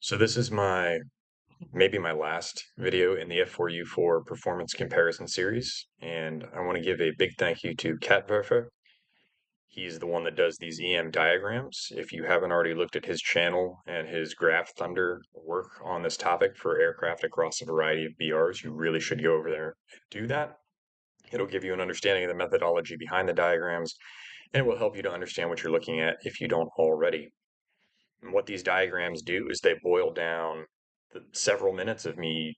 So this is maybe my last video in the F4U-4 performance comparison series, and I want to give a big thank you to Katwerfer. He's the one that does these EM diagrams. If you haven't already looked at his channel and his Graph Thunder work on this topic for aircraft across a variety of BRs, you really should go over there and do that. It'll give you an understanding of the methodology behind the diagrams, and it will help you to understand what you're looking at if you don't already. And what these diagrams do is they boil down the several minutes of me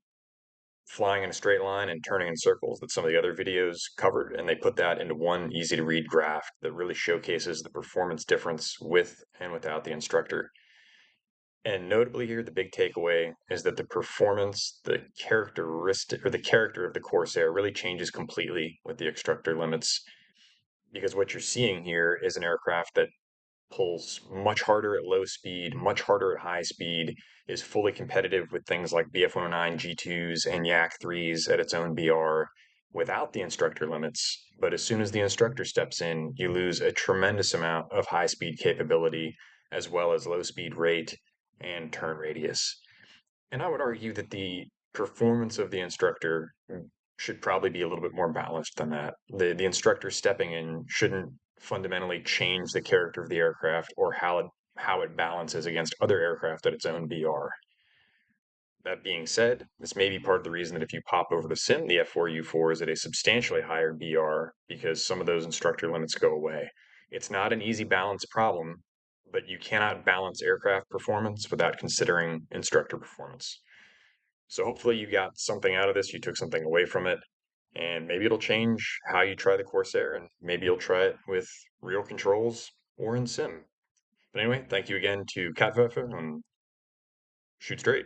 flying in a straight line and turning in circles that some of the other videos covered, and they put that into one easy to read graph that really showcases the performance difference with and without the instructor. And notably here, the big takeaway is that the performance, the characteristic or the character of the Corsair really changes completely with the instructor limits, because what you're seeing here is an aircraft that pulls much harder at low speed, much harder at high speed, is fully competitive with things like BF-109 G2s and Yak-3s at its own BR without the instructor limits. But as soon as the instructor steps in, you lose a tremendous amount of high speed capability as well as low speed rate and turn radius. And I would argue that the performance of the instructor should probably be a little bit more balanced than that. The instructor stepping in shouldn't fundamentally change the character of the aircraft or how it balances against other aircraft at its own BR. That being said, this may be part of the reason that if you pop over the sim, the F4U-4 is at a substantially higher BR because some of those instructor limits go away. It's not an easy balance problem, but you cannot balance aircraft performance without considering instructor performance. So hopefully you got something out of this, you took something away from it, and maybe it'll change how you try the Corsair, and maybe you'll try it with real controls or in sim. But anyway, thank you again to Katwerfer, and shoot straight.